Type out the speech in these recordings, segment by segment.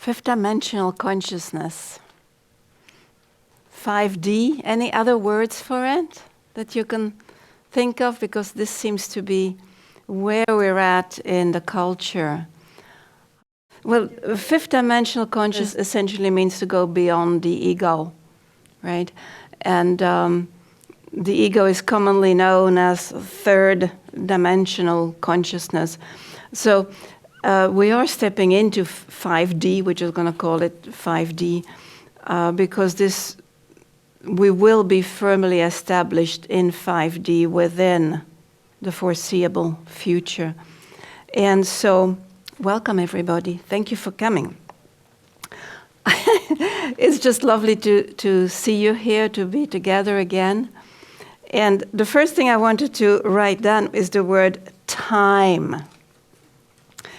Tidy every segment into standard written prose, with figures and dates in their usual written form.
Fifth dimensional consciousness. 5D, any other words for it that you can think of? Because this seems to be where we're at in the culture. Well, fifth dimensional consciousness essentially means to go beyond the ego, right? And the ego is commonly known as third dimensional consciousness. So we are stepping into 5D, which is going to call it 5D, because we will be firmly established in 5D within the foreseeable future. And so, welcome everybody. Thank you for coming. It's just lovely to see you here, to be together again. And the first thing I wanted to write down is the word time.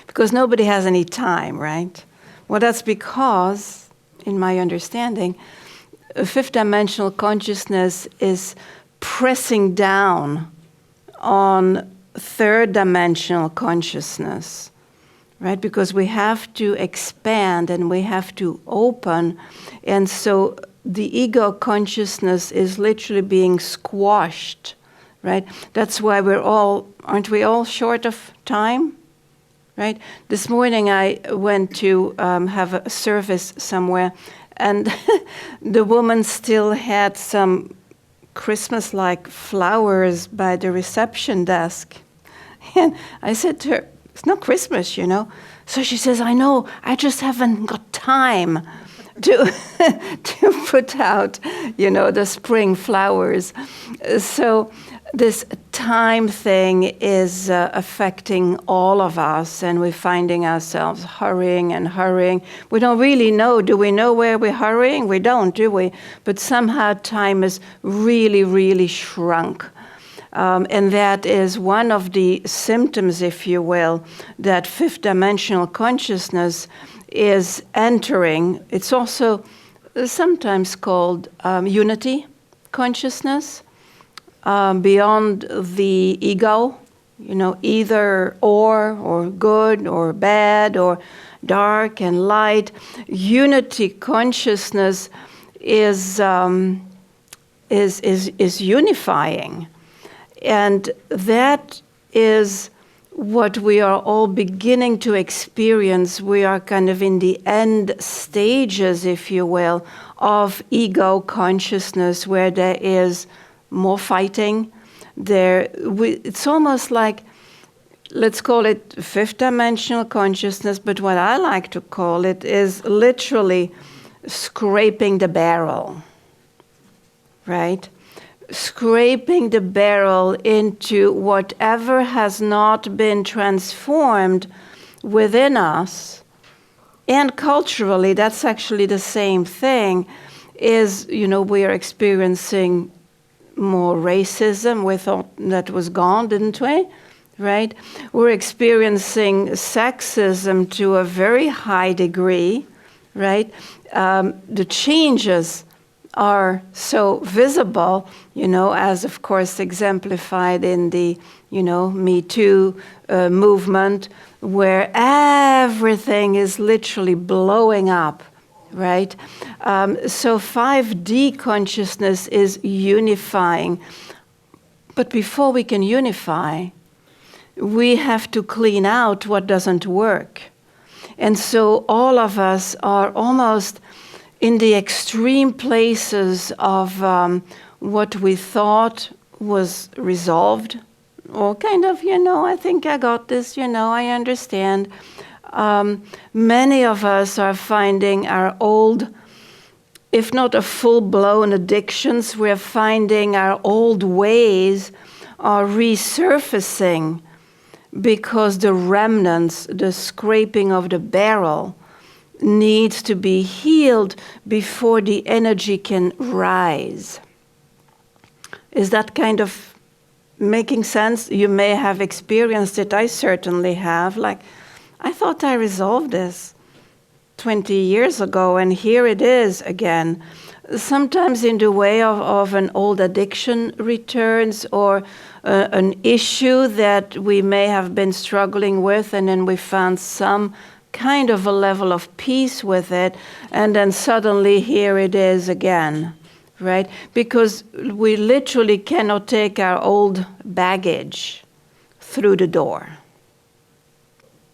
Because nobody has any time, right? Well, that's because, in my understanding, fifth dimensional consciousness is pressing down on third dimensional consciousness, right? Because we have to expand and we have to open. And so the ego consciousness is literally being squashed, right? That's why aren't we all short of time? Right? This morning I went to have a service somewhere, and the woman still had some Christmas-like flowers by the reception desk. And I said to her, "It's not Christmas, you know." So she says, "I know, I just haven't got time to put out, the spring flowers." So this time thing is affecting all of us, and we're finding ourselves hurrying and hurrying. We don't really know. Do we know where we're hurrying? We don't, do we? But somehow time is really, really shrunk. And that is one of the symptoms, if you will, that fifth dimensional consciousness is entering. It's also sometimes called unity consciousness. Beyond the ego, either or good or bad or dark and light. Unity consciousness is unifying, and that is what we are all beginning to experience. We are kind of in the end stages, if you will, of ego consciousness, where there is more fighting. It's almost like, let's call it fifth dimensional consciousness, but what I like to call it is literally scraping the barrel, right? Scraping the barrel into whatever has not been transformed within us. And culturally, that's actually the same thing, is, we are experiencing more racism. We thought that was gone, didn't we? Right? We're experiencing sexism to a very high degree, right? The changes are so visible, as of course exemplified in the, Me Too movement, where everything is literally blowing up. Right? So 5D consciousness is unifying. But before we can unify, we have to clean out what doesn't work. And so all of us are almost in the extreme places of what we thought was resolved, or kind of, I think I got this, I understand. Many of us are finding our old, if not a full-blown addictions, we're finding our old ways are resurfacing because the remnants, the scraping of the barrel, needs to be healed before the energy can rise. Is that kind of making sense? You may have experienced it. I certainly have. I thought I resolved this 20 years ago, and here it is again. Sometimes in the way of an old addiction returns, or an issue that we may have been struggling with, and then we found some kind of a level of peace with it, and then suddenly here it is again, right? Because we literally cannot take our old baggage through the door.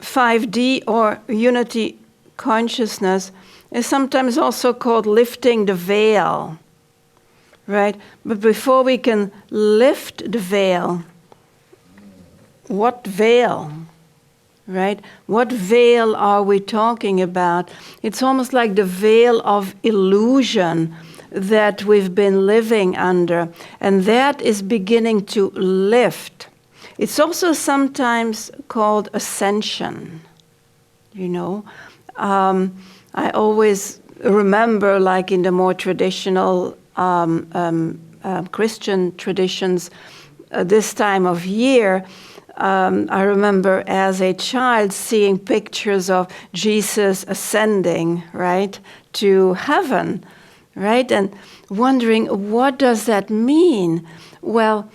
5D, or unity consciousness, is sometimes also called lifting the veil, right? But before we can lift the veil, what veil, right? What veil are we talking about? It's almost like the veil of illusion that we've been living under, and that is beginning to lift. It's also sometimes called ascension, you know. I always remember, like in the more traditional Christian traditions, this time of year, I remember as a child seeing pictures of Jesus ascending, right, to heaven, right, and wondering, what does that mean? Well,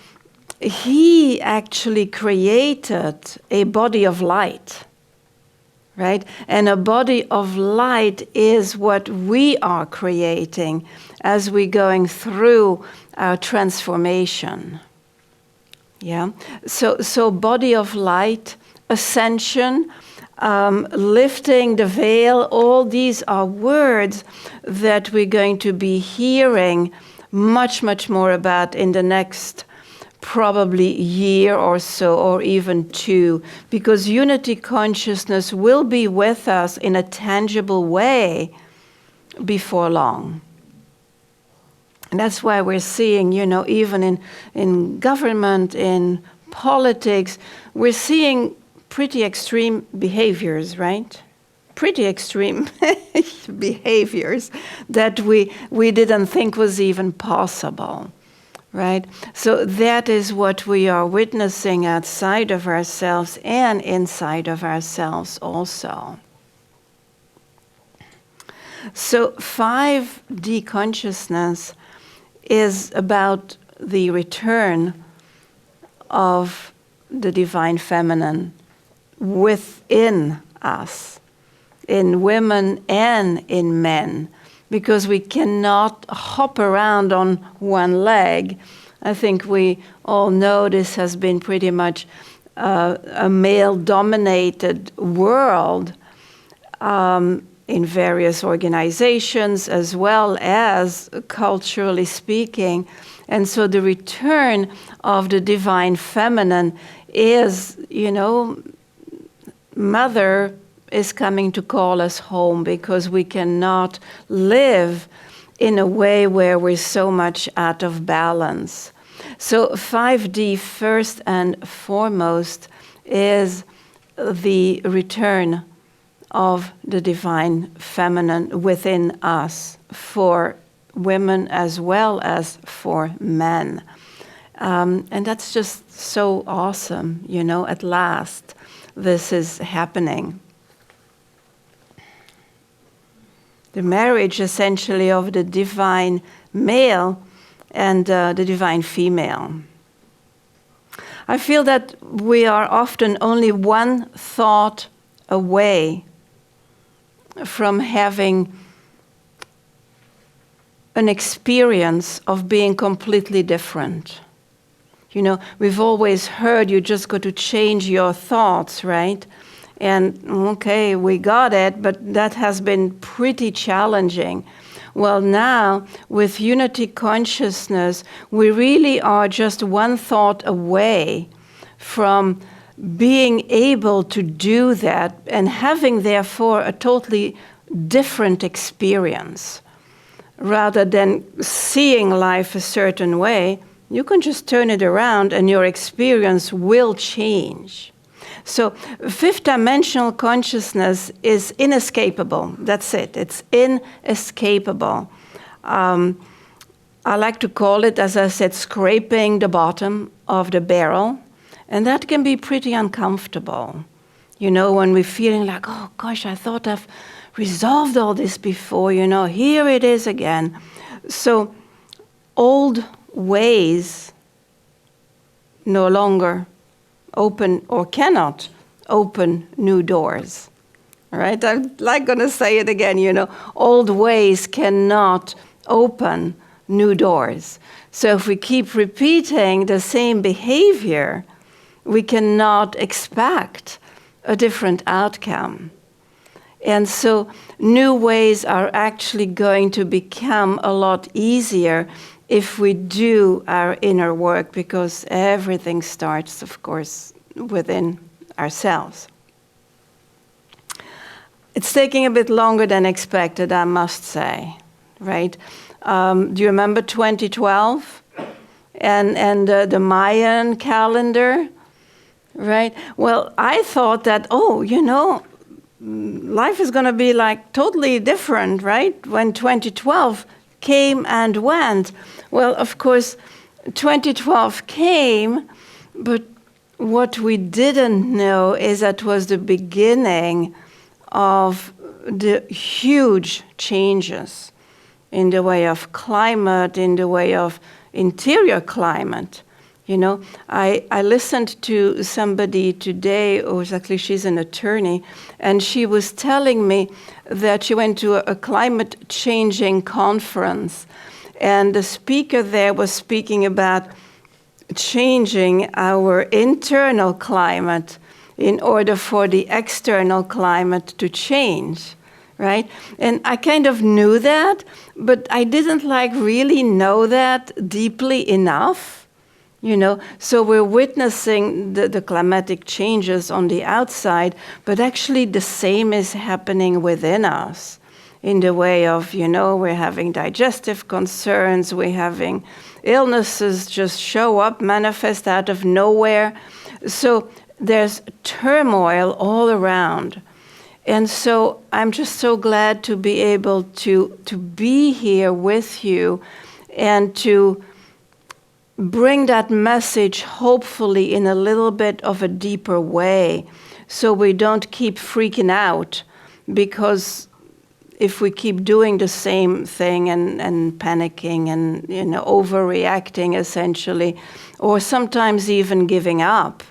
he actually created a body of light, right? And a body of light is what we are creating as we're going through our transformation. Yeah. So body of light, ascension, lifting the veil, all these are words that we're going to be hearing much, much more about in the next probably year or so, or even two, because unity consciousness will be with us in a tangible way before long. And that's why we're seeing, you know, even in government, in politics, we're seeing pretty extreme behaviors, right? Pretty extreme behaviors that we didn't think was even possible. Right? So that is what we are witnessing outside of ourselves and inside of ourselves also. So 5D consciousness is about the return of the divine feminine within us, in women and in men. Because we cannot hop around on one leg. I think we all know this has been pretty much a male-dominated world in various organizations, as well as culturally speaking. And so the return of the divine feminine is, you know, Mother is coming to call us home, because we cannot live in a way where we're so much out of balance. So 5D, first and foremost, is the return of the divine feminine within us, for women as well as for men. And that's just so awesome, you know, at last this is happening. The marriage, essentially, of the divine male and the divine female. I feel that we are often only one thought away from having an experience of being completely different. You know, we've always heard you just got to change your thoughts, right? And okay, we got it, but that has been pretty challenging. Well, now, with unity consciousness, we really are just one thought away from being able to do that and having, therefore, a totally different experience. Rather than seeing life a certain way, you can just turn it around and your experience will change. So fifth dimensional consciousness is inescapable. That's it. It's inescapable. I like to call it, as I said, scraping the bottom of the barrel. And that can be pretty uncomfortable. You know, when we're feeling like, oh gosh, I thought I've resolved all this before, you know, here it is again. So old ways no longer open or cannot open new doors. right? I'm like going to say it again, old ways cannot open new doors. So if we keep repeating the same behavior, we cannot expect a different outcome. And so new ways are actually going to become a lot easier if we do our inner work, because everything starts, of course, within ourselves. It's taking a bit longer than expected, I must say, right? Do you remember 2012 and the Mayan calendar, right? Well, I thought that, life is going to be like totally different, right? When 2012 came and went. Well, of course, 2012 came, but what we didn't know is that was the beginning of the huge changes in the way of climate, in the way of interior climate. I listened to somebody today, she's an attorney, and she was telling me that she went to a climate changing conference, and the speaker there was speaking about changing our internal climate in order for the external climate to change, right? And I kind of knew that, but I didn't really know that deeply enough. So we're witnessing the climatic changes on the outside, but actually the same is happening within us in the way of, we're having digestive concerns, we're having illnesses just show up, manifest out of nowhere. So there's turmoil all around. And so I'm just so glad to be able to be here with you and to bring that message, hopefully, in a little bit of a deeper way, so we don't keep freaking out, because if we keep doing the same thing and panicking and overreacting, essentially, or sometimes even giving up,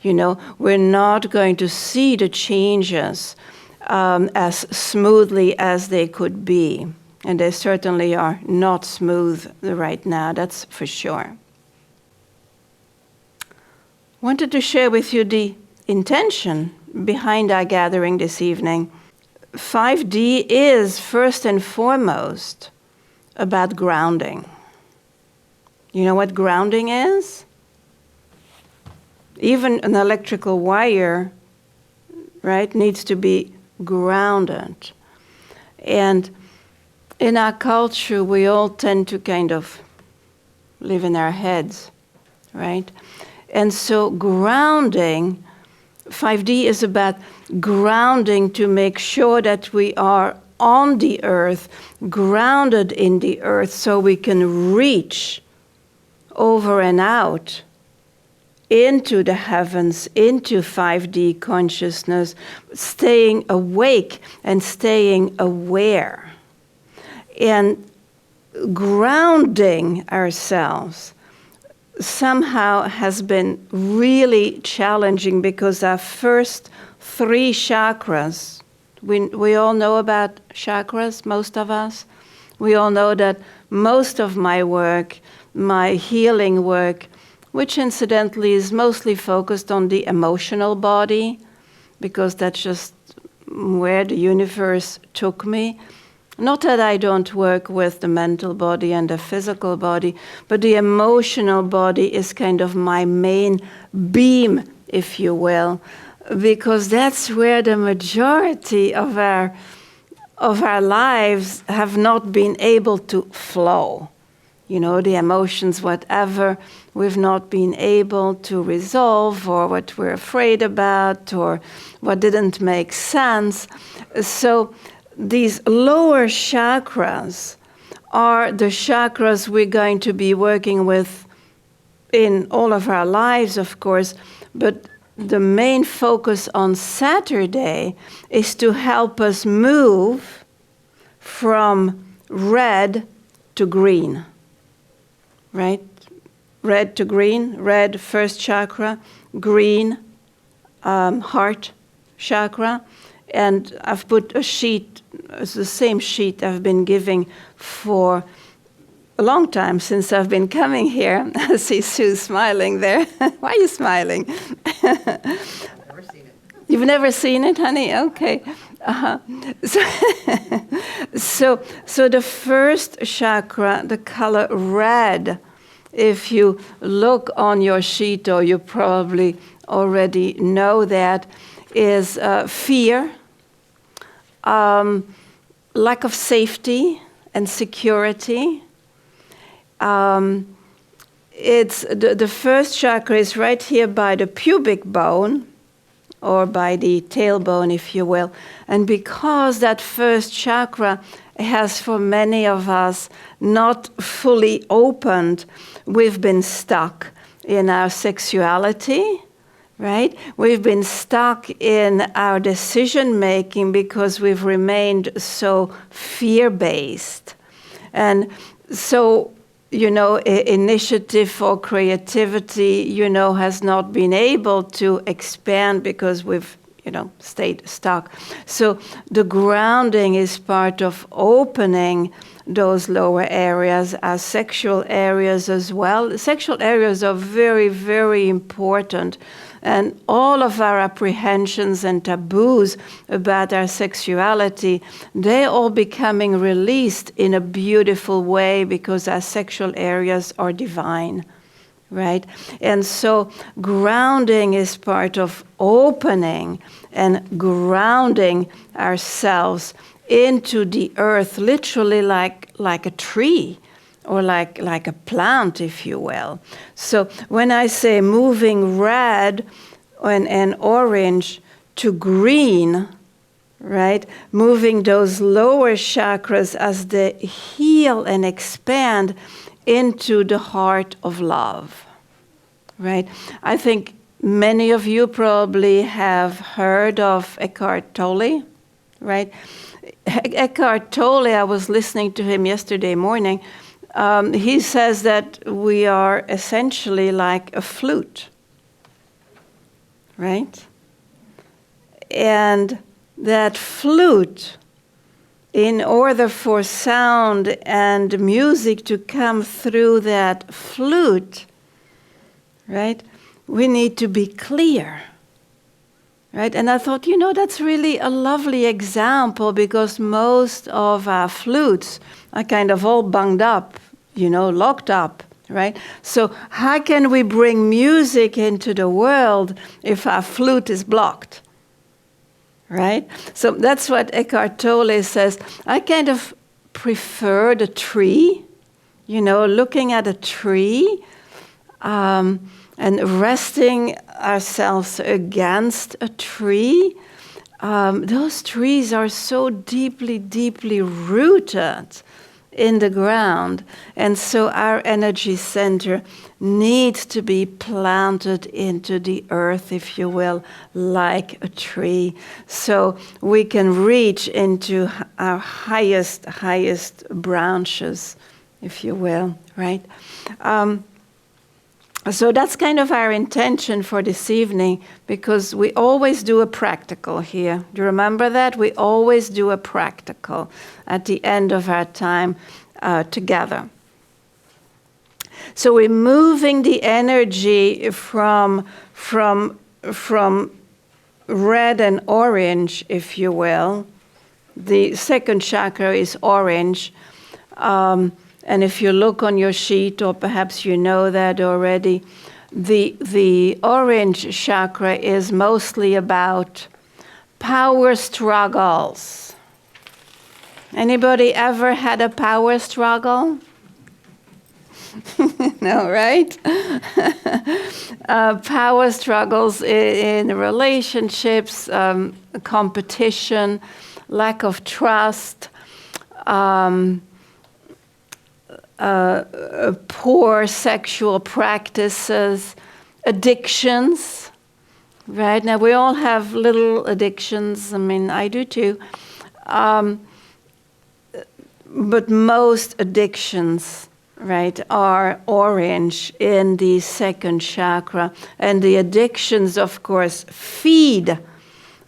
we're not going to see the changes as smoothly as they could be. And they certainly are not smooth right now, that's for sure. Wanted to share with you the intention behind our gathering this evening. 5D is first and foremost about grounding. You know what grounding is? Even an electrical wire, right, needs to be grounded. And in our culture, we all tend to kind of live in our heads, right? And so grounding, 5D is about grounding to make sure that we are on the earth, grounded in the earth, so we can reach over and out into the heavens, into 5D consciousness, staying awake and staying aware. And grounding ourselves somehow has been really challenging, because our first 3 chakras, we all know about chakras, most of us. We all know that most of my work, my healing work, which incidentally is mostly focused on the emotional body, because that's just where the universe took me. Not that I don't work with the mental body and the physical body, but the emotional body is kind of my main beam, if you will, because that's where the majority of our lives have not been able to flow. The emotions, whatever we've not been able to resolve, or what we're afraid about, or what didn't make sense. So these lower chakras are the chakras we're going to be working with in all of our lives, of course, but the main focus on Saturday is to help us move from red to green, right? Red to green, red first chakra, green heart chakra, And I've put a sheet, it's the same sheet I've been giving for a long time since I've been coming here. I see Sue smiling there. Why are you smiling? I've never seen it. You've never seen it, honey? Okay. So the first chakra, the color red, if you look on your sheet, or you probably already know that, is fear, lack of safety and security. It's the first chakra is right here by the pubic bone, or by the tailbone, if you will. And because that first chakra has, for many of us, not fully opened, we've been stuck in our sexuality, right? We've been stuck in our decision making because we've remained so fear-based. And so, initiative or creativity, has not been able to expand because we've, stayed stuck. So the grounding is part of opening those lower areas, as sexual areas as well. Sexual areas are very, very important. And all of our apprehensions and taboos about our sexuality, they're all becoming released in a beautiful way because our sexual areas are divine, right? And so grounding is part of opening and grounding ourselves into the earth, literally like a tree, or like a plant, if you will. So when I say moving red and orange to green, right, moving those lower chakras as they heal and expand into the heart of love, right? I think many of you probably have heard of Eckhart Tolle, right? Eckhart Tolle, I was listening to him yesterday morning. He says that we are essentially like a flute, right? And that flute, in order for sound and music to come through that flute, right, we need to be clear, right? And I thought, that's really a lovely example, because most of our flutes are kind of all bunged up, locked up, right? So how can we bring music into the world if our flute is blocked, right? So that's what Eckhart Tolle says. I kind of prefer the tree, looking at a tree and resting ourselves against a tree. Those trees are so deeply, deeply rooted in the ground. And so our energy center needs to be planted into the earth, if you will, like a tree, so we can reach into our highest branches, if you will, right? So that's kind of our intention for this evening, because we always do a practical here. Do you remember that? We always do a practical at the end of our time together. So we're moving the energy from red and orange, if you will. The second chakra is orange. And if you look on your sheet, or perhaps you know that already, the orange chakra is mostly about power struggles. Anybody ever had a power struggle? No, right? Power struggles in relationships, competition, lack of trust, poor sexual practices, addictions, right? Now, we all have little addictions. I mean, I do too. But most addictions, right, are orange in the second chakra. And the addictions, of course, feed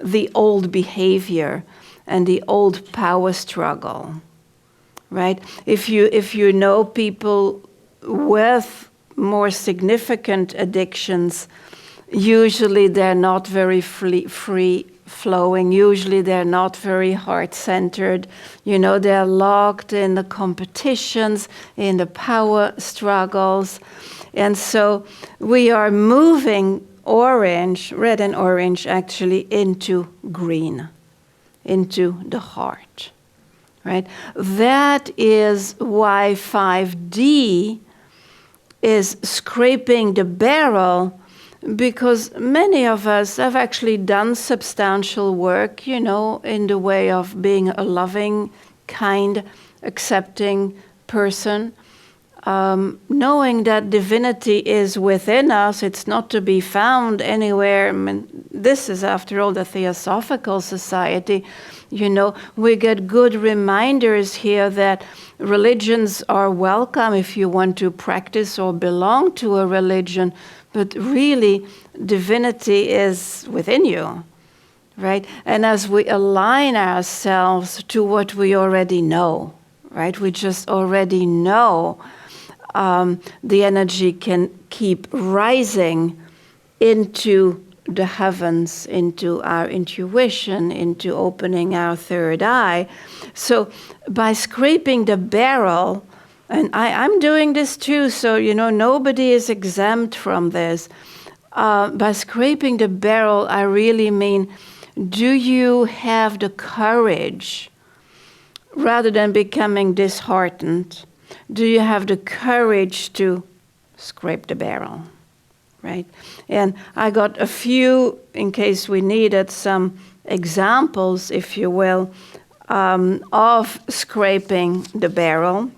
the old behavior and the old power struggle, right? If you know people with more significant addictions, usually they're not very free-flowing. Usually they're not very heart-centered. They're locked in the competitions, in the power struggles. And so we are moving orange, red and orange actually, into green, into the heart, right? That is why 5D is scraping the barrel, because many of us have actually done substantial work, in the way of being a loving, kind, accepting person, knowing that divinity is within us. It's not to be found anywhere. I mean, this is, after all, the Theosophical Society. We get good reminders here that religions are welcome if you want to practice or belong to a religion, but really, divinity is within you, right? And as we align ourselves to what we already know, right? We just already know the energy can keep rising into the heavens, into our intuition, into opening our third eye. So by scraping the barrel, and I'm doing this too, so nobody is exempt from this. By scraping the barrel, I really mean, do you have the courage, rather than becoming disheartened, do you have the courage to scrape the barrel, right? And I got a few, in case we needed some examples, if you will, of scraping the barrel.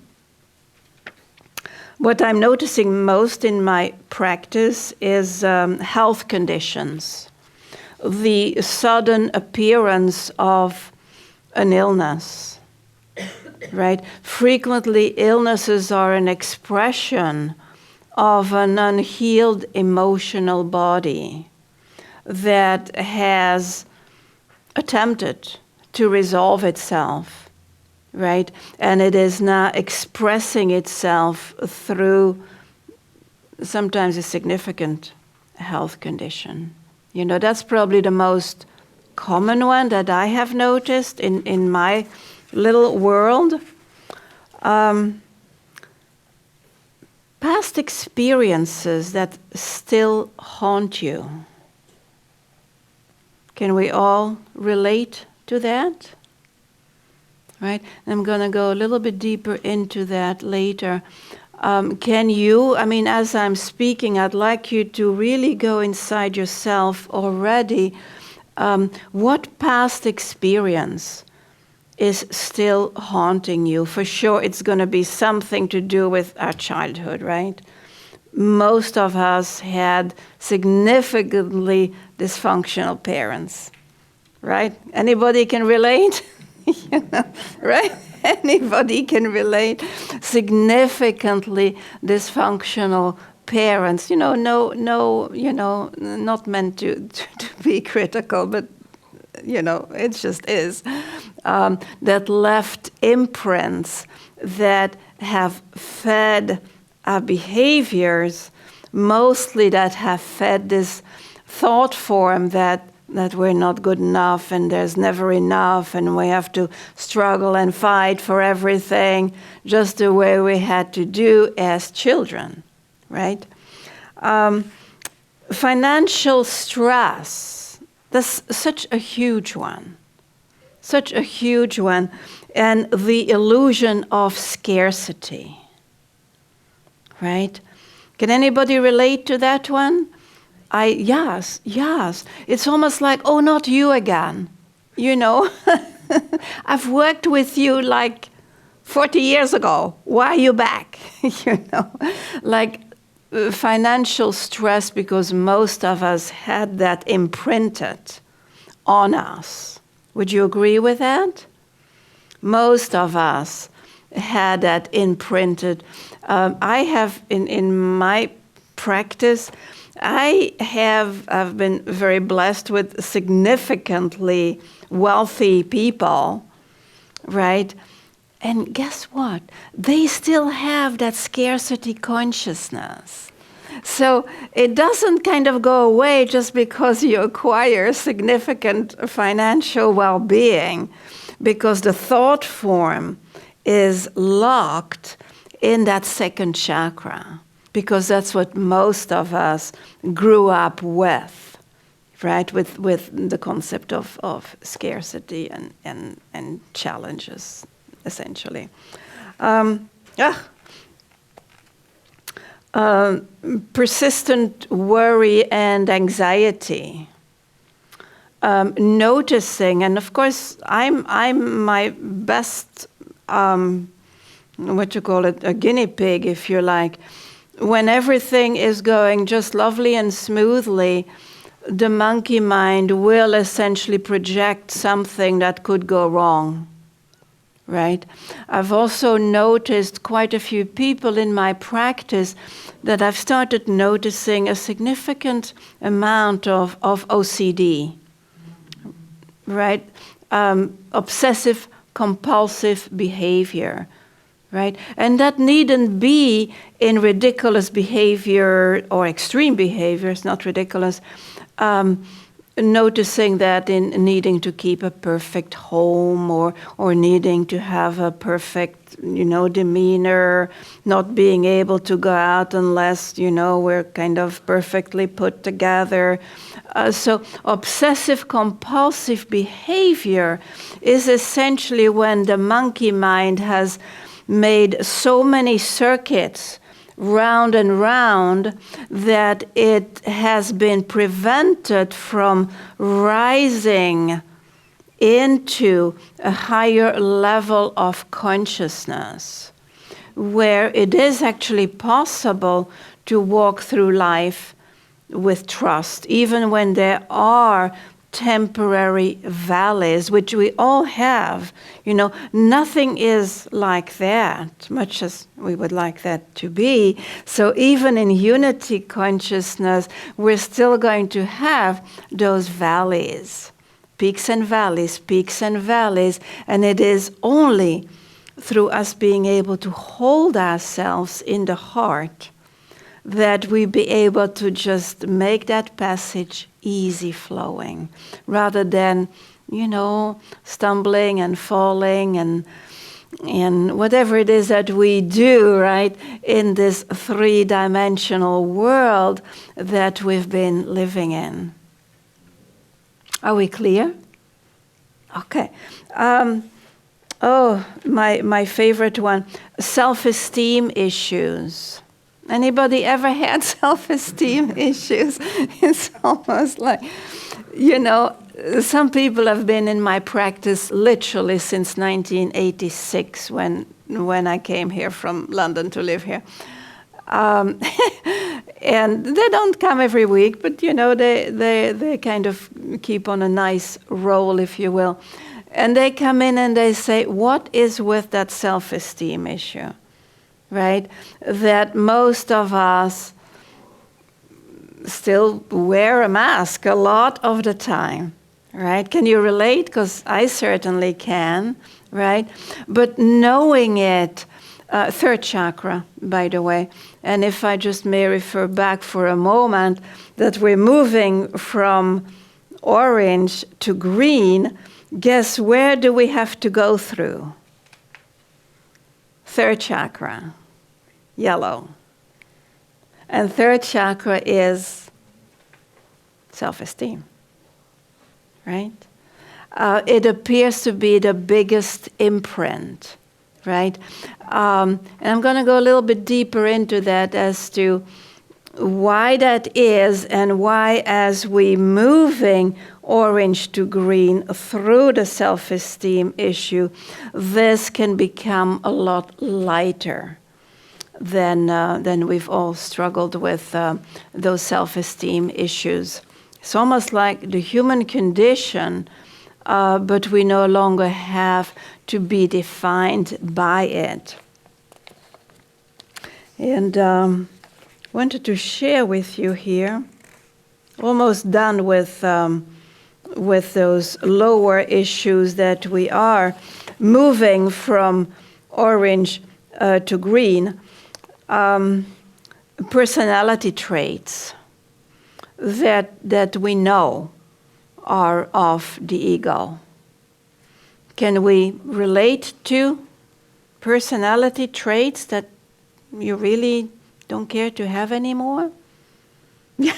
What I'm noticing most in my practice is health conditions, the sudden appearance of an illness, right? Frequently, illnesses are an expression of an unhealed emotional body that has attempted to resolve itself, right? And it is now expressing itself through sometimes a significant health condition. That's probably the most common one that I have noticed in my little world. Past experiences that still haunt you. Can we all relate to that? Right? I'm going to go a little bit deeper into that later. Can you, as I'm speaking, I'd like you to really go inside yourself already. What past experience is still haunting you? For sure, it's going to be something to do with our childhood, right? Most of us had significantly dysfunctional parents, right? Anybody can relate? Right? Anybody can relate. Significantly dysfunctional parents. Not meant to be critical, but it just is. That left imprints that have fed our behaviors, mostly that have fed this thought form that we're not good enough and there's never enough and we have to struggle and fight for everything, just the way we had to do as children, right? Financial stress, that's such a huge one. Such a huge one. And the illusion of scarcity, right? Can anybody relate to that one? Yes. It's almost like, oh, not you again. I've worked with you like 40 years ago. Why are you back? Like financial stress, because most of us had that imprinted on us. Would you agree with that? Most of us had that imprinted. I have, in my practice, I've been very blessed with significantly wealthy people, right? And guess what? They still have that scarcity consciousness. So it doesn't kind of go away just because you acquire significant financial well-being, because the thought form is locked in that second chakra, because that's what most of us grew up with, right? With the concept of scarcity and challenges, essentially. Persistent worry and anxiety. Noticing, and of course, I'm my best, what you call it, a guinea pig, if you like. When everything is going just lovely and smoothly, the monkey mind will essentially project something that could go wrong, right? I've also noticed quite a few people in my practice that I've started noticing a significant amount of OCD, right? Obsessive compulsive behavior, right? And that needn't be in ridiculous behavior or extreme behavior, it's not ridiculous. Noticing that in needing to keep a perfect home or needing to have a perfect, demeanor, not being able to go out unless, we're kind of perfectly put together. So obsessive compulsive behavior is essentially when the monkey mind has made so many circuits round and round that it has been prevented from rising into a higher level of consciousness, where it is actually possible to walk through life with trust, even when there are temporary valleys, which we all have. Nothing is like that, much as we would like that to be. So even in unity consciousness, we're still going to have those valleys, peaks and valleys, and it is only through us being able to hold ourselves in the heart that we be able to just make that passage easy flowing, rather than, stumbling and falling and whatever it is that we do, right, in this three-dimensional world that we've been living in. Are we clear? Okay. My favorite one, self-esteem issues. Anybody ever had self-esteem issues? It's almost like, some people have been in my practice literally since 1986 when I came here from London to live here. And they don't come every week, but they kind of keep on a nice roll, if you will. And they come in and they say, what is with that self-esteem issue? Right? That most of us still wear a mask a lot of the time, right? Can you relate? Because I certainly can, right? But knowing it, third chakra, by the way, and if I just may refer back for a moment, that we're moving from orange to green, guess where do we have to go through? Third chakra, yellow. And third chakra is self-esteem, right? It appears to be the biggest imprint, right? And I'm going to go a little bit deeper into that as to why that is and why, as we moving orange to green through the self-esteem issue, this can become a lot lighter than we've all struggled with those self-esteem issues. It's almost like the human condition, but we no longer have to be defined by it. And wanted to share with you here. Almost done with those lower issues that we are moving from orange to green. Personality traits that we know are of the ego. Can we relate to personality traits that you really don't care to have anymore? Yeah,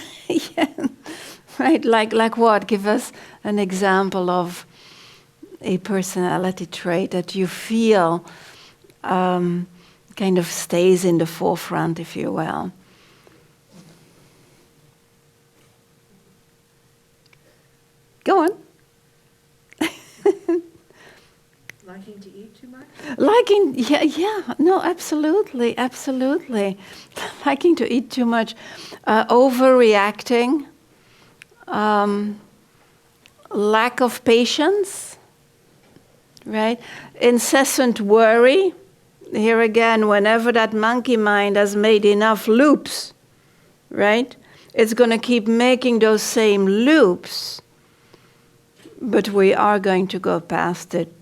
right. Like what? Give us an example of a personality trait that you feel kind of stays in the forefront, if you will. Go on. Liking to eat too much? No, absolutely. Liking to eat too much, overreacting, lack of patience, right? Incessant worry. Here again, whenever that monkey mind has made enough loops, right? It's going to keep making those same loops. But we are going to go past it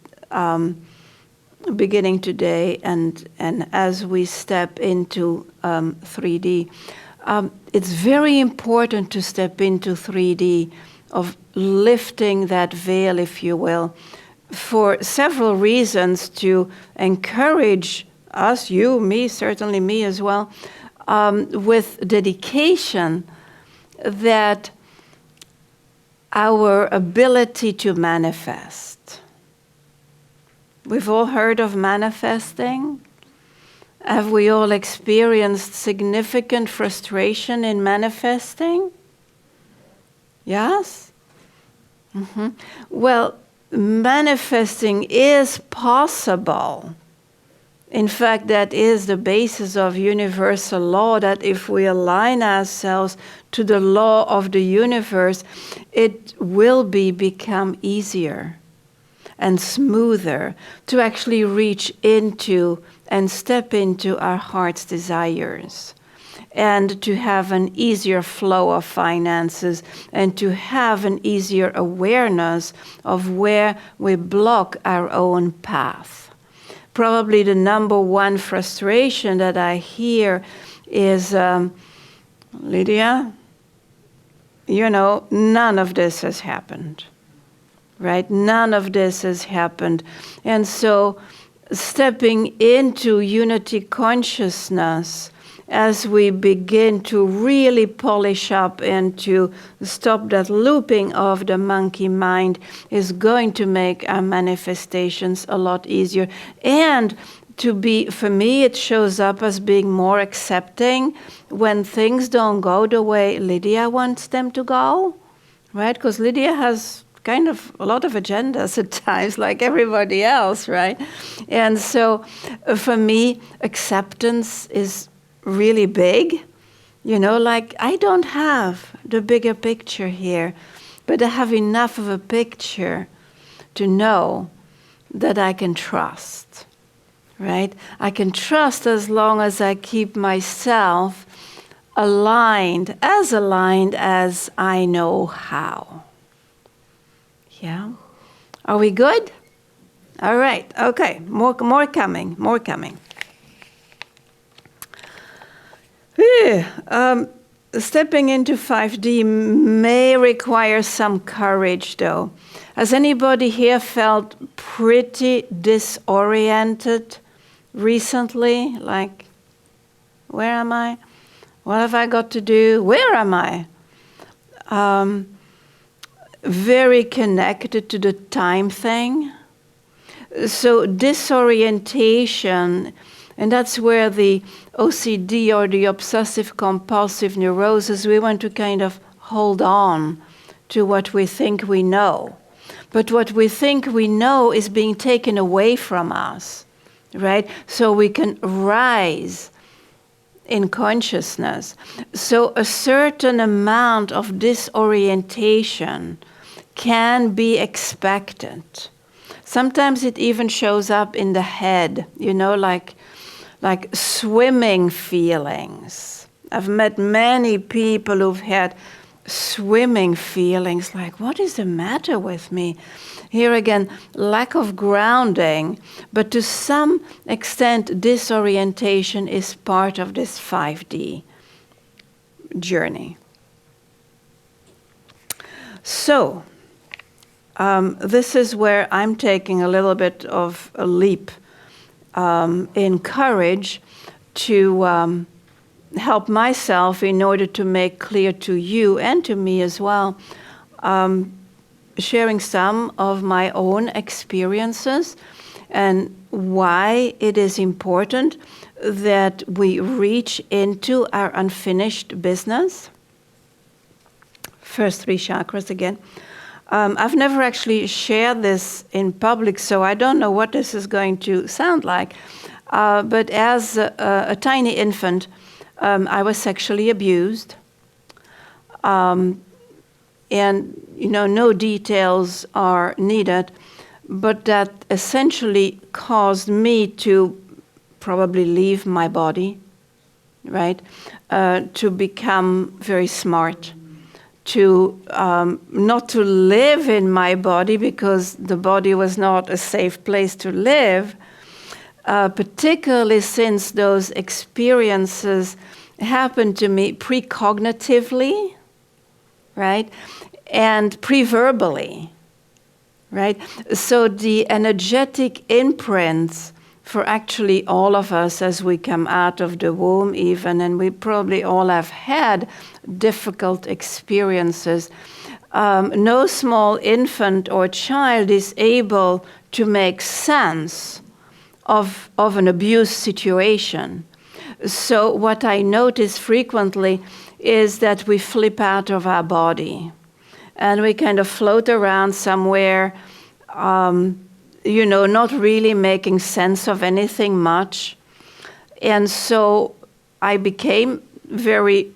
beginning today, and as we step into 3D. It's very important to step into 3D, of lifting that veil, if you will, for several reasons, to encourage us, you, me, certainly me as well, with dedication, that our ability to manifest. We've all heard of manifesting. Have we all experienced significant frustration in manifesting? Yes? Mm-hmm. Well, manifesting is possible. In fact, that is the basis of universal law, that if we align ourselves to the law of the universe, it will become easier and smoother to actually reach into and step into our heart's desires, and to have an easier flow of finances, and to have an easier awareness of where we block our own path. Probably the number one frustration that I hear is, Lydia, none of this has happened. Right? None of this has happened. And so stepping into unity consciousness, as we begin to really polish up and to stop that looping of the monkey mind, is going to make our manifestations a lot easier. And for me, it shows up as being more accepting when things don't go the way Lydia wants them to go, right? Because Lydia has kind of a lot of agendas at times, like everybody else, right? And so for me, acceptance is really big. Like, I don't have the bigger picture here, but I have enough of a picture to know that I can trust, right? I can trust as long as I keep myself aligned as I know how. Yeah? Are we good? All right. Okay. More coming. Stepping into 5D may require some courage, though. Has anybody here felt pretty disoriented recently? Like, where am I? What have I got to do? Where am I? Very connected to the time thing. So disorientation, and that's where the OCD, or the obsessive compulsive neurosis, we want to kind of hold on to what we think we know. But what we think we know is being taken away from us, right? So we can rise in consciousness. So a certain amount of disorientation can be expected. Sometimes it even shows up in the head, like swimming feelings. I've met many people who've had swimming feelings, like, what is the matter with me? Here again, lack of grounding, but to some extent, disorientation is part of this 5D journey. So, this is where I'm taking a little bit of a leap in courage to help myself in order to make clear to you and to me as well, sharing some of my own experiences and why it is important that we reach into our unfinished business. First 3 chakras again. I've never actually shared this in public, so I don't know what this is going to sound like. But as a tiny infant, I was sexually abused. And, no details are needed, but that essentially caused me to probably leave my body, right? To become very smart. To not to live in my body because the body was not a safe place to live, particularly since those experiences happened to me precognitively, right, and pre-verbally, right? So the energetic imprints for actually all of us as we come out of the womb even, and we probably all have had difficult experiences. No small infant or child is able to make sense of an abuse situation. So what I notice frequently is that we flip out of our body and we kind of float around somewhere, not really making sense of anything much. And so I became very,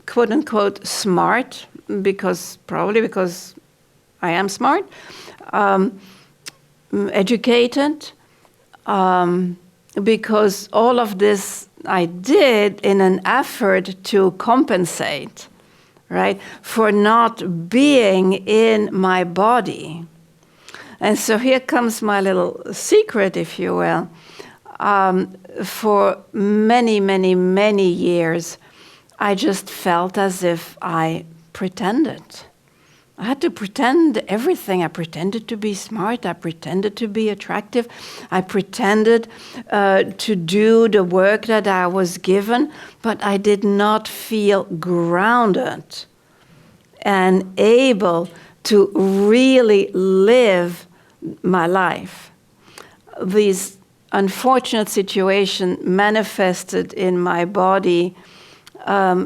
quote unquote, smart, because I am smart, educated, because all of this I did in an effort to compensate, right, for not being in my body. And so here comes my little secret, if you will. For many, many, many years, I just felt as if I pretended. I had to pretend everything. I pretended to be smart. I pretended to be attractive. I pretended to do the work that I was given, but I did not feel grounded and able to really live my life. These unfortunate situations manifested in my body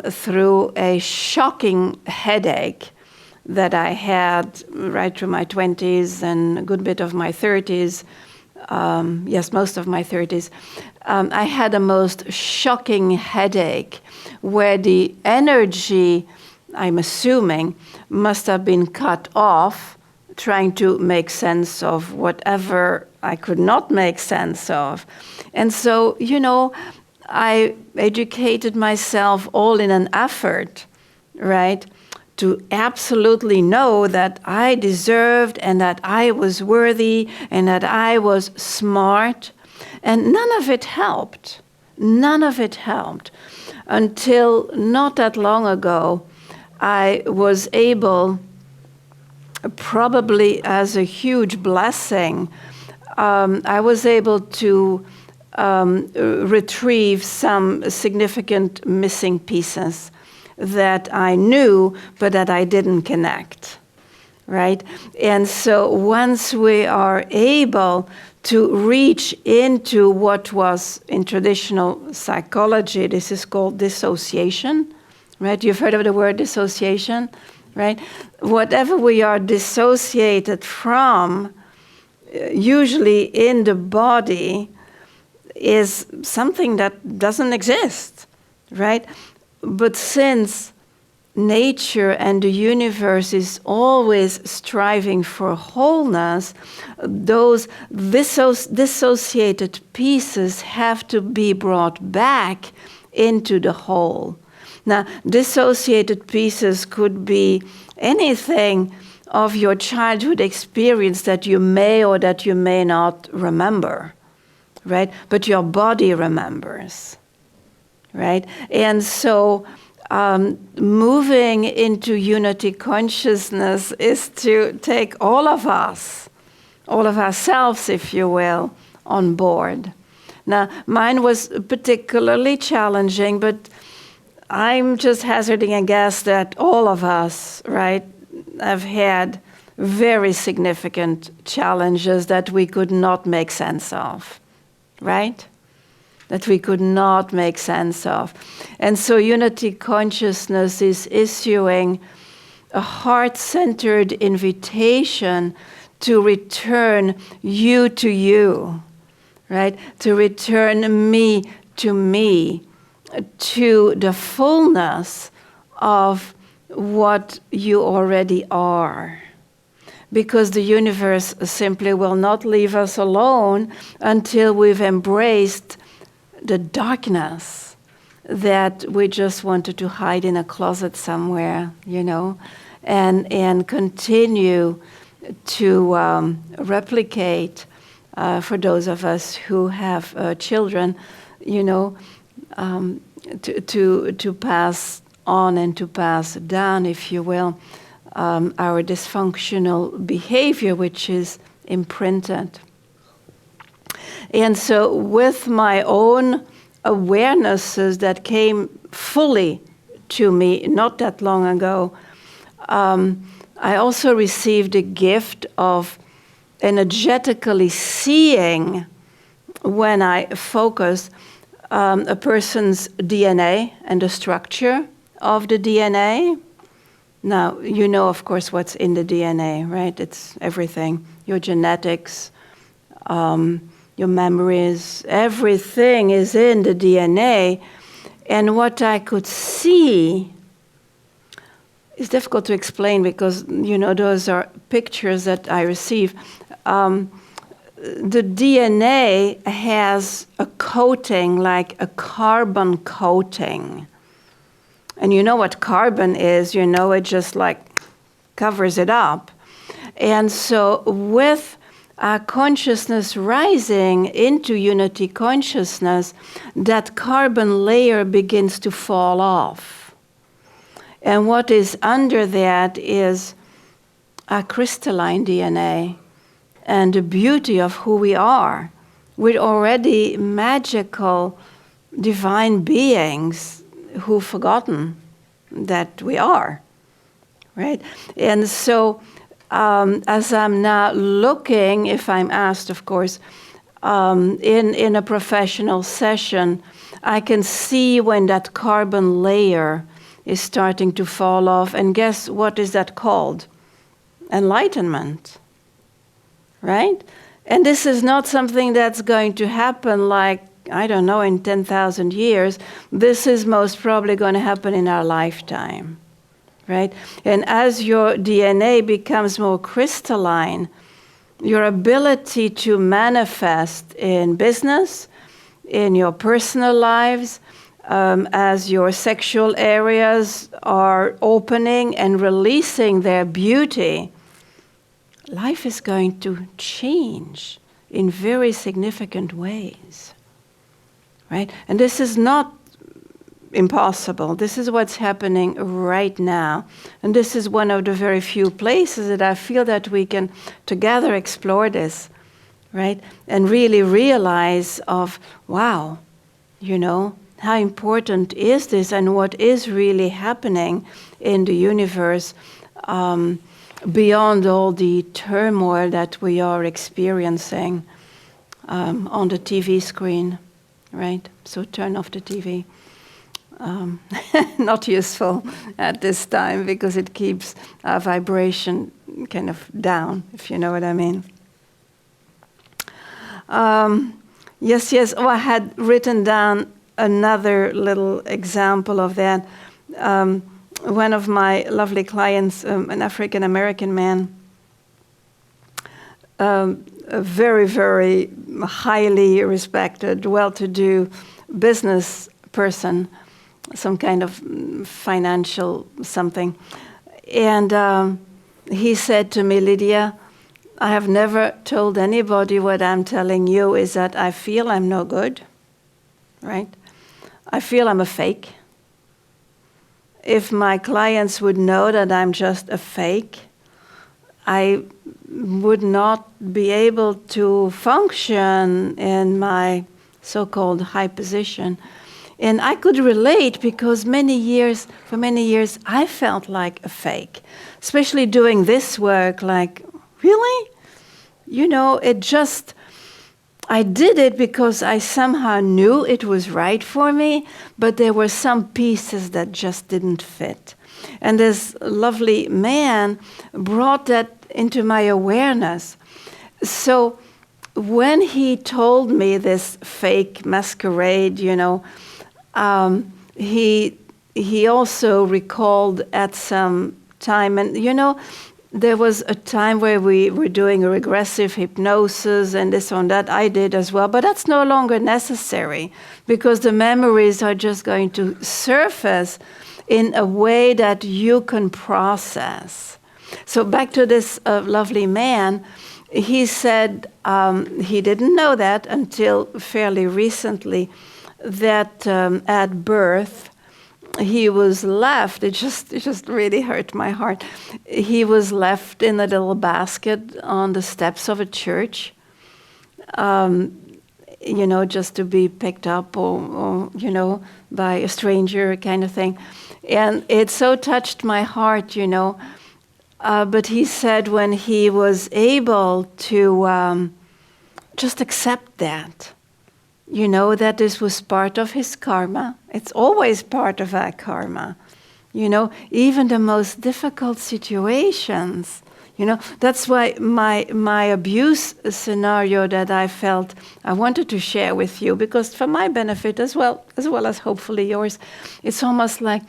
through a shocking headache that I had right through my 20s and a good bit of my 30s. Most of my 30s. I had a most shocking headache where the energy, I'm assuming, must have been cut off trying to make sense of whatever I could not make sense of. And so, I educated myself all in an effort, right, to absolutely know that I deserved and that I was worthy and that I was smart. And none of it helped. None of it helped until not that long ago, I was able, probably as a huge blessing, I was able to retrieve some significant missing pieces that I knew, but that I didn't connect, right? And so once we are able to reach into what was in traditional psychology, this is called dissociation, right? You've heard of the word dissociation, right? Whatever we are dissociated from, usually in the body, is something that doesn't exist, right? But since nature and the universe is always striving for wholeness, those dissociated pieces have to be brought back into the whole. Now, dissociated pieces could be anything of your childhood experience that you may or that you may not remember, right? But your body remembers, right? And so moving into unity consciousness is to take all of us, all of ourselves, if you will, on board. Now, mine was particularly challenging, but I'm just hazarding a guess that all of us, right, have had very significant challenges that we could not make sense of, right? That we could not make sense of. And so unity consciousness is issuing a heart-centered invitation to return you to you, right? To return me, to the fullness of what you already are. Because the universe simply will not leave us alone until we've embraced the darkness that we just wanted to hide in a closet somewhere, you know, and continue to replicate, for those of us who have children, you know, to pass on and to pass down, if you will, our dysfunctional behavior, which is imprinted. And so with my own awarenesses that came fully to me not that long ago, I also received a gift of energetically seeing, when I focus, a person's DNA and the structure of the DNA. Now, you know, of course, what's in the DNA, right? It's everything. Your genetics, your memories, everything is in the DNA. And what I could see is difficult to explain because, you know, those are pictures that I receive. The DNA has a coating, like a carbon coating. And you know what carbon is, you know, it just like covers it up. And so with our consciousness rising into unity consciousness, that carbon layer begins to fall off. And what is under that is our crystalline DNA and the beauty of who we are. We're already magical, divine beings who've forgotten that we are, right? And so as I'm now looking, if I'm asked, of course, in a professional session, I can see when that carbon layer is starting to fall off. And guess what is that called? Enlightenment, right? And this is not something that's going to happen like, I don't know, in 10,000 years. This is most probably going to happen in our lifetime, right? And as your DNA becomes more crystalline, your ability to manifest in business, in your personal lives, as your sexual areas are opening and releasing their beauty, life is going to change in very significant ways, right? And this is not impossible. This is what's happening right now. And this is one of the very few places that I feel that we can together explore this, right? And really realize of, wow, you know, how important is this and what is really happening in the universe beyond all the turmoil that we are experiencing on the TV screen, right? So turn off the TV. Not useful at this time because it keeps our vibration kind of down, if you know what I mean. Yes. Oh, I had written down another little example of that. One of my lovely clients, an African-American man, a very, very highly respected, well-to-do business person, some kind of financial something. And he said to me, Lydia, I have never told anybody what I'm telling you is that I feel I'm no good, right? I feel I'm a fake. If my clients would know that I'm just a fake, I would not be able to function in my so-called high position. And I could relate because for many years, I felt like a fake, especially doing this work, like, really? I did it because I somehow knew it was right for me, but there were some pieces that just didn't fit. And this lovely man brought that into my awareness. So when he told me this fake masquerade, he also recalled at some time, and there was a time where we were doing a regressive hypnosis and this and that. I did as well, but that's no longer necessary because the memories are just going to surface in a way that you can process. So back to this lovely man, he said he didn't know that until fairly recently, that at birth, he was left, it just really hurt my heart. He was left in a little basket on the steps of a church, just to be picked up or by a stranger kind of thing. And it so touched my heart, but he said when he was able to just accept that, that this was part of his karma. It's always part of our karma. Even the most difficult situations. That's why my abuse scenario that I felt I wanted to share with you, because for my benefit as well as hopefully yours, it's almost like,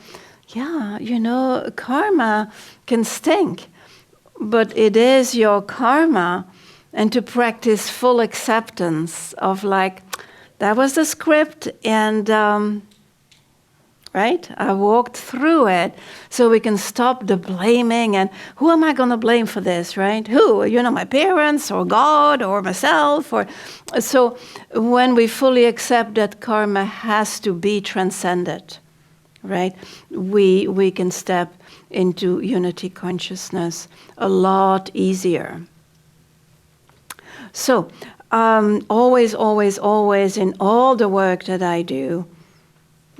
karma can stink, but it is your karma, and to practice full acceptance of that was the script, and right? I walked through it, so we can stop the blaming. And who am I going to blame for this, right? Who? My parents, or God, or myself, or so. When we fully accept that karma has to be transcended, right? We can step into unity consciousness a lot easier. So. Always, always, always in all the work that I do,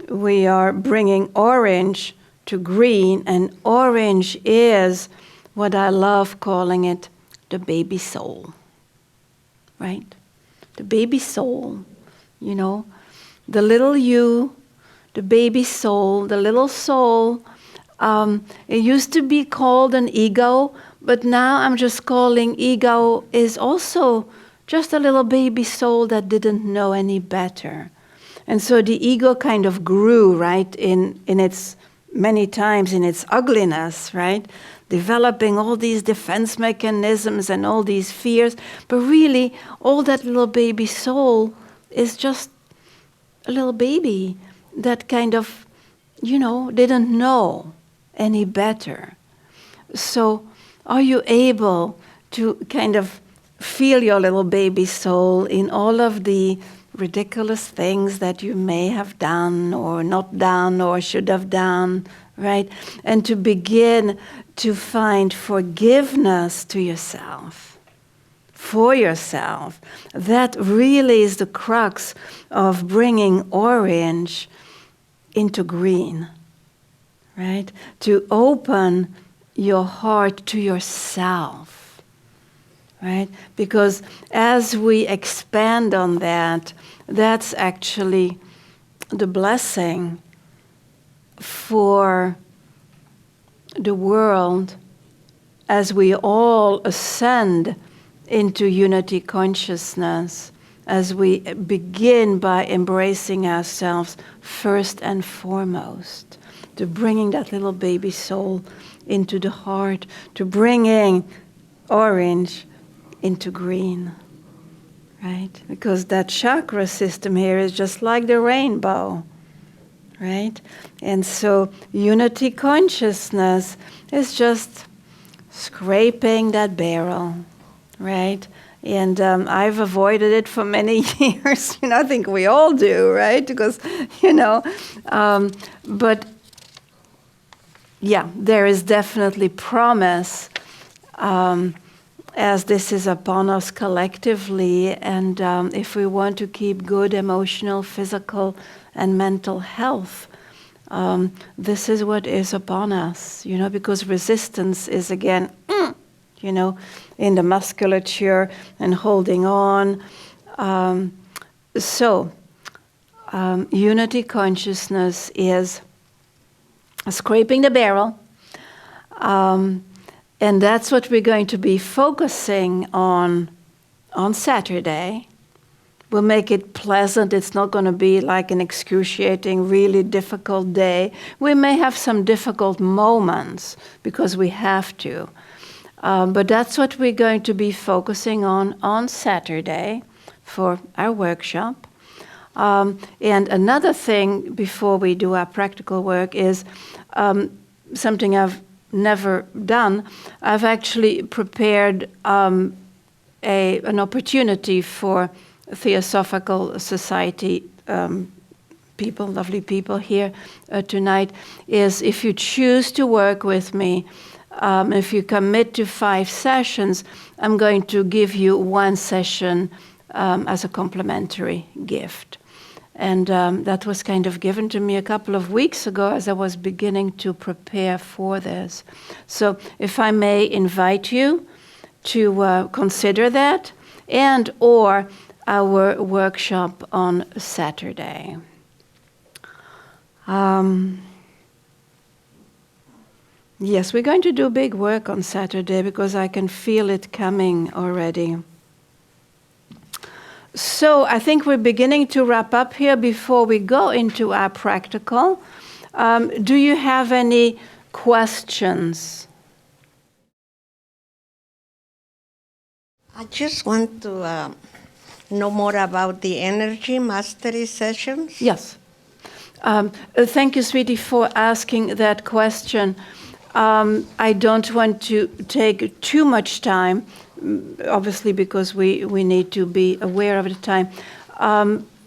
we are bringing orange to green, and orange is what I love calling it, the baby soul, right? The baby soul, the little you, the baby soul, the little soul. It used to be called an ego, but now I'm just calling ego is also just a little baby soul that didn't know any better. And so the ego kind of grew, right, in its, many times in its ugliness, right? Developing all these defense mechanisms and all these fears. But really, all that little baby soul is just a little baby that kind of, didn't know any better. So are you able to kind of feel your little baby soul in all of the ridiculous things that you may have done or not done or should have done, right? And to begin to find forgiveness to yourself, for yourself. That really is the crux of bringing orange into green, right? To open your heart to yourself. Right? Because as we expand on that, that's actually the blessing for the world as we all ascend into unity consciousness, as we begin by embracing ourselves first and foremost, to bringing that little baby soul into the heart, to bringing orange into green, right? Because that chakra system here is just like the rainbow, right? And so unity consciousness is just scraping that barrel, right? And I've avoided it for many years. I think we all do, right? Because, but yeah, there is definitely promise as this is upon us collectively. And if we want to keep good emotional, physical, and mental health, this is what is upon us, because resistance is again, in the musculature and holding on. So unity consciousness is scraping the barrel. And that's what we're going to be focusing on Saturday. We'll make it pleasant. It's not going to be like an excruciating, really difficult day. We may have some difficult moments because we have to. But that's what we're going to be focusing on Saturday for our workshop. And another thing before we do our practical work is something I've never done. I've actually prepared an opportunity for Theosophical Society people, lovely people here tonight, is if you choose to work with me, if you commit to 5 sessions, I'm going to give you 1 session as a complimentary gift. And that was kind of given to me a couple of weeks ago as I was beginning to prepare for this. So if I may invite you to consider that, and or our workshop on Saturday. Yes, we're going to do big work on Saturday because I can feel it coming already. So I think we're beginning to wrap up here before we go into our practical. Do you have any questions? I just want to know more about the energy mastery sessions. Yes. Thank you, sweetie, for asking that question. I don't want to take too much time, obviously, because we need to be aware of the time.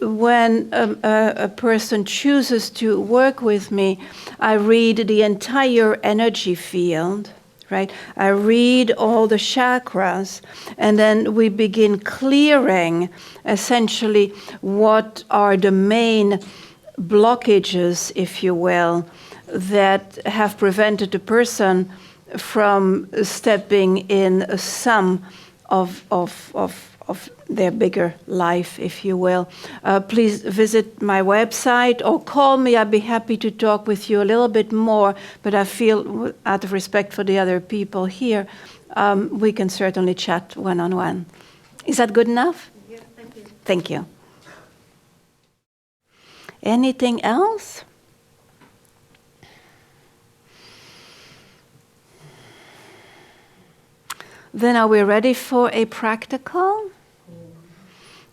When a person chooses to work with me, I read the entire energy field, right? I read all the chakras, and then we begin clearing, essentially, what are the main blockages, if you will, that have prevented the person from stepping in some of their bigger life, if you will. Please visit my website or call me. I'd be happy to talk with you a little bit more, but I feel, out of respect for the other people here, we can certainly chat one-on-one. Is that good enough? Yeah, thank you. Thank you. Anything else? Then are we ready for a practical?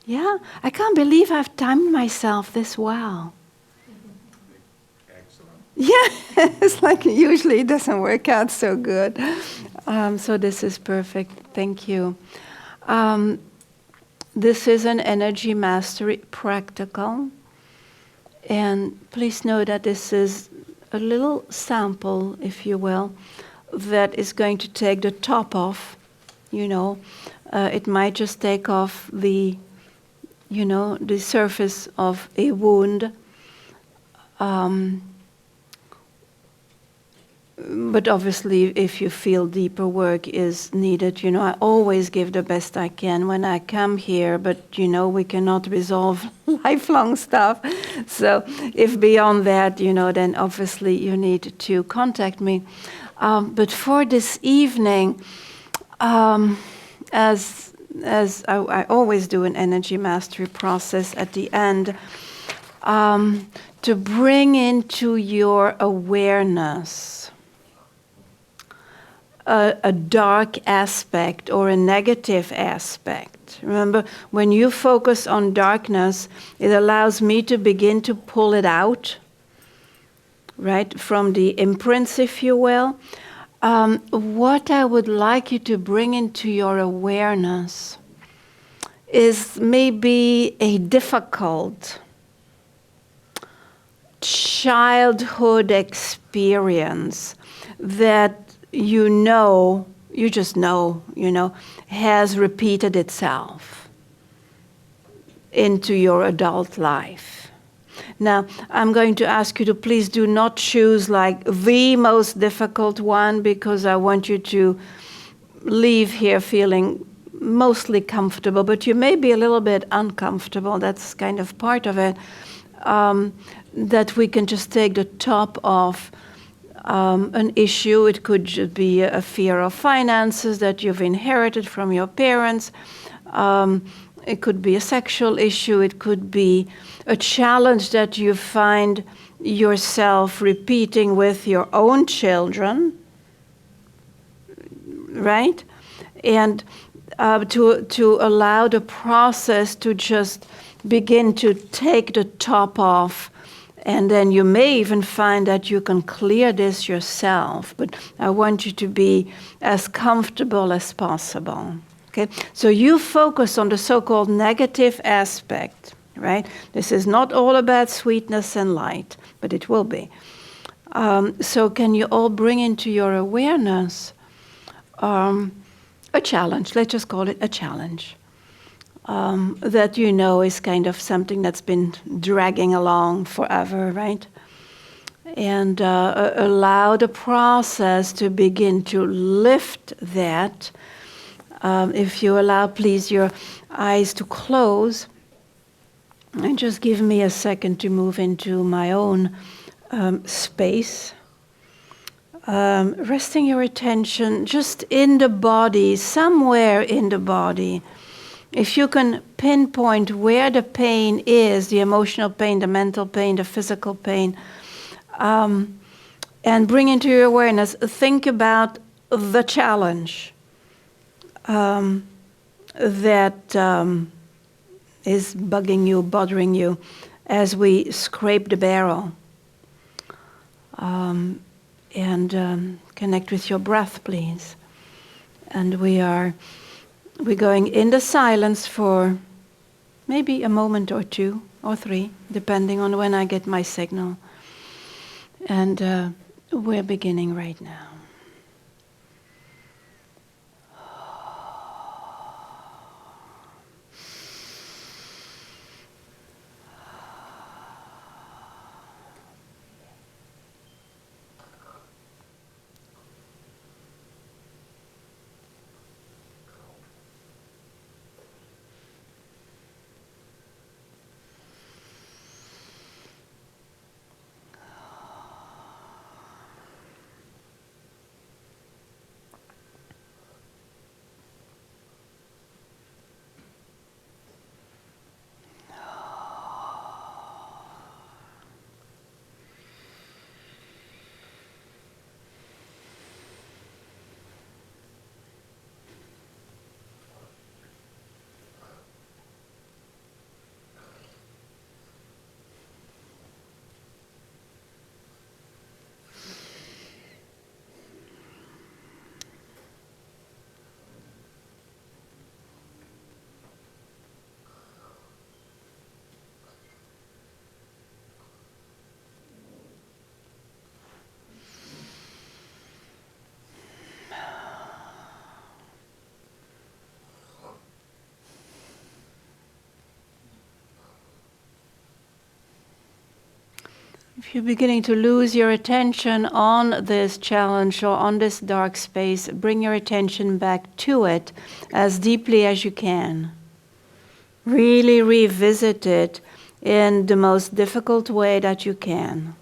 Yeah? I can't believe I've timed myself this well. Excellent. Yeah, it's like usually it doesn't work out so good. So this is perfect. Thank you. This is an energy mastery practical. And please know that this is a little sample, if you will, that is going to take the top off. It might just take off the surface of a wound. But obviously, if you feel deeper work is needed, I always give the best I can when I come here, but, we cannot resolve lifelong stuff. So if beyond that, then obviously you need to contact me. But for this evening, as I always do an energy mastery process at the end, to bring into your awareness a dark aspect or a negative aspect. Remember, when you focus on darkness, it allows me to begin to pull it out, right? From the imprints, if you will. What I would like you to bring into your awareness is maybe a difficult childhood experience that you just know, has repeated itself into your adult life. Now, I'm going to ask you to please do not choose like the most difficult one, because I want you to leave here feeling mostly comfortable, but you may be a little bit uncomfortable. That's kind of part of it. That we can just take the top of an issue. It could just be a fear of finances that you've inherited from your parents. It could be a sexual issue. It could be a challenge that you find yourself repeating with your own children, right? And to allow the process to just begin to take the top off. And then you may even find that you can clear this yourself. But I want you to be as comfortable as possible. Okay? So you focus on the so-called negative aspect, right? This is not all about sweetness and light, but it will be. So can you all bring into your awareness a challenge? Let's just call it a challenge. That you know is kind of something that's been dragging along forever, right? And allow the process to begin to lift that. If you allow, please, your eyes to close. And just give me a second to move into my own space. Resting your attention just in the body, somewhere in the body. If you can pinpoint where the pain is, the emotional pain, the mental pain, the physical pain, and bring into your awareness, think about the challenge that is bugging you, bothering you, as we scrape the barrel. And connect with your breath, please. And we're going in the silence for maybe a moment or 2 or 3, depending on when I get my signal. And we're beginning right now. If you're beginning to lose your attention on this challenge or on this dark space, bring your attention back to it as deeply as you can. Really revisit it in the most difficult way that you can.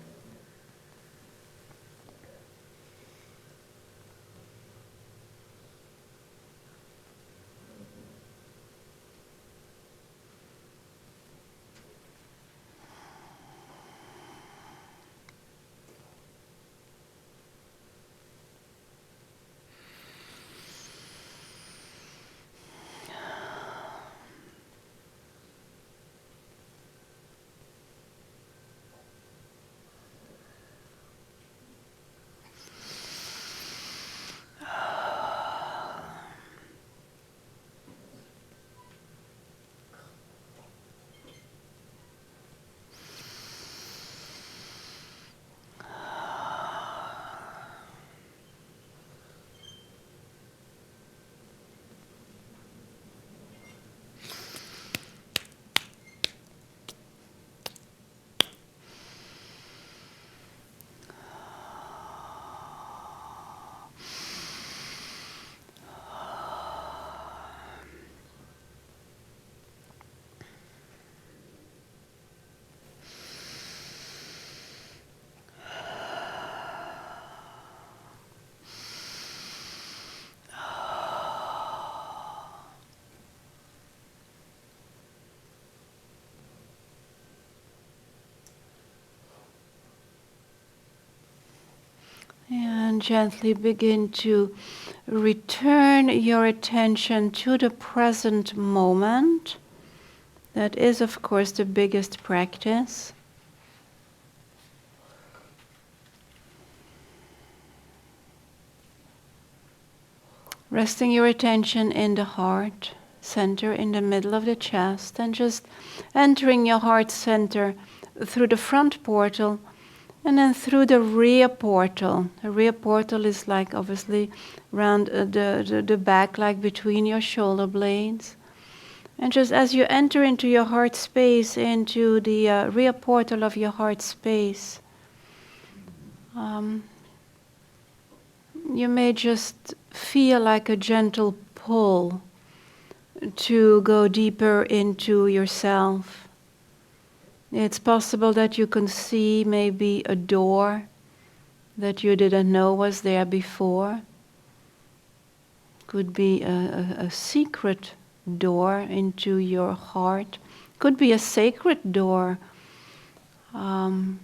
And gently begin to return your attention to the present moment. That is, of course, the biggest practice. Resting your attention in the heart center, in the middle of the chest, and just entering your heart center through the front portal and then through the rear portal. The rear portal is like obviously around the back, like between your shoulder blades. And just as you enter into your heart space, into the rear portal of your heart space, you may just feel like a gentle pull to go deeper into yourself. It's possible that you can see maybe a door that you didn't know was there before. Could be a secret door into your heart. Could be a sacred door. And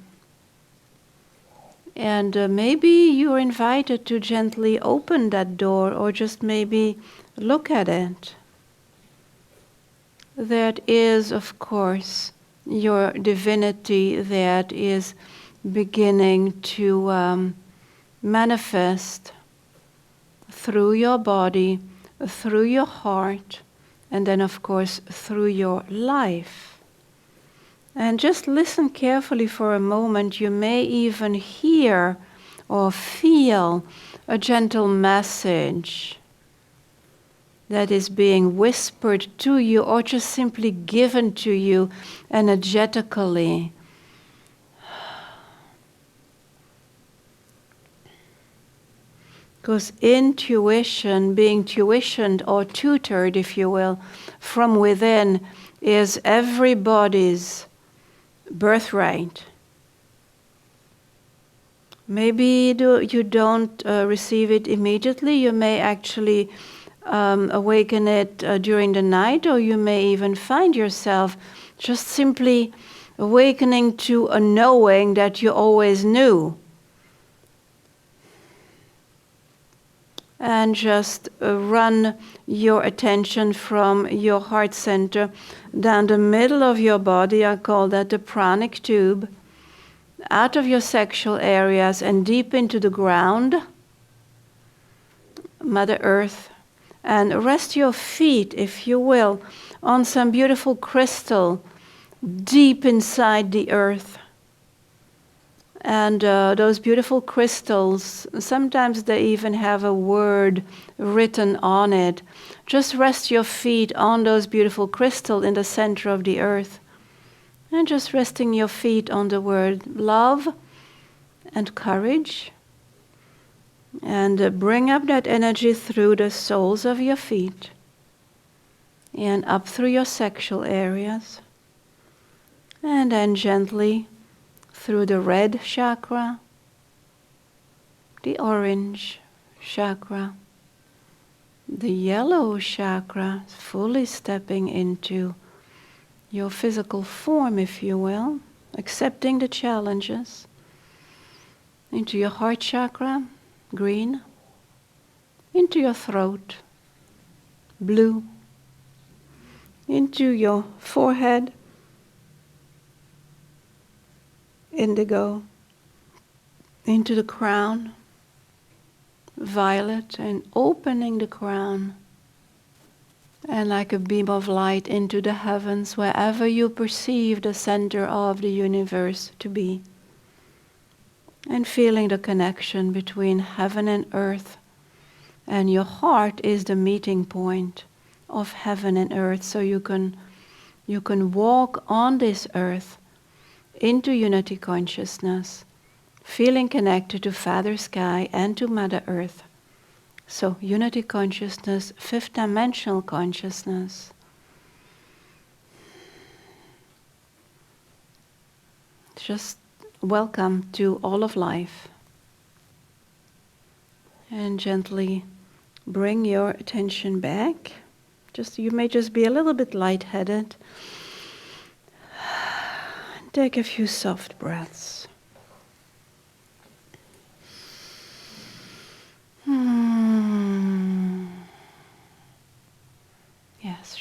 maybe you're invited to gently open that door or just maybe look at it. That is, of course, your divinity that is beginning to manifest through your body, through your heart, and then, of course, through your life. And just listen carefully for a moment. You may even hear or feel a gentle message that is being whispered to you or just simply given to you energetically. Because intuition, being tuitioned or tutored, if you will, from within, is everybody's birthright. Maybe you don't receive it immediately. You may actually awaken it during the night, or you may even find yourself just simply awakening to a knowing that you always knew. And just run your attention from your heart center down the middle of your body. I call that the pranic tube, out of your sexual areas and deep into the ground, Mother Earth. And rest your feet, if you will, on some beautiful crystal deep inside the earth. And those beautiful crystals, sometimes they even have a word written on it. Just rest your feet on those beautiful crystals in the center of the earth. And just resting your feet on the word love and courage. And bring up that energy through the soles of your feet. And up through your sexual areas. And then gently through the red chakra, the orange chakra, the yellow chakra, fully stepping into your physical form, if you will, accepting the challenges, into your heart chakra, green, into your throat, blue, into your forehead, indigo, into the crown, violet, and opening the crown, and like a beam of light into the heavens, wherever you perceive the center of the universe to be, and feeling the connection between heaven and earth. And your heart is the meeting point of heaven and earth, so you can walk on this earth into unity consciousness, feeling connected to Father Sky and to Mother Earth. So unity consciousness, fifth dimensional consciousness. Just welcome to all of life. And gently bring your attention back. You may just be a little bit lightheaded. Take a few soft breaths.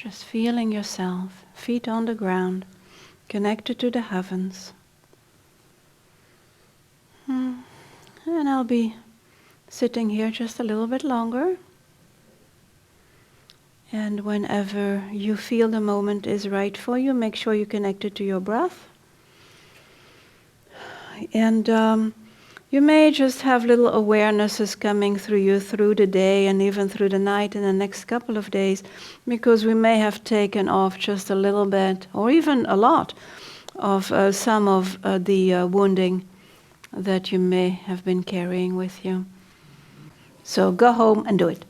Just feeling yourself, feet on the ground, connected to the heavens. And I'll be sitting here just a little bit longer. And whenever you feel the moment is right for you, make sure you're connected to your breath. And you may just have little awarenesses coming through you through the day and even through the night in the next couple of days, because we may have taken off just a little bit, or even a lot, of some of the wounding that you may have been carrying with you. So go home and do it.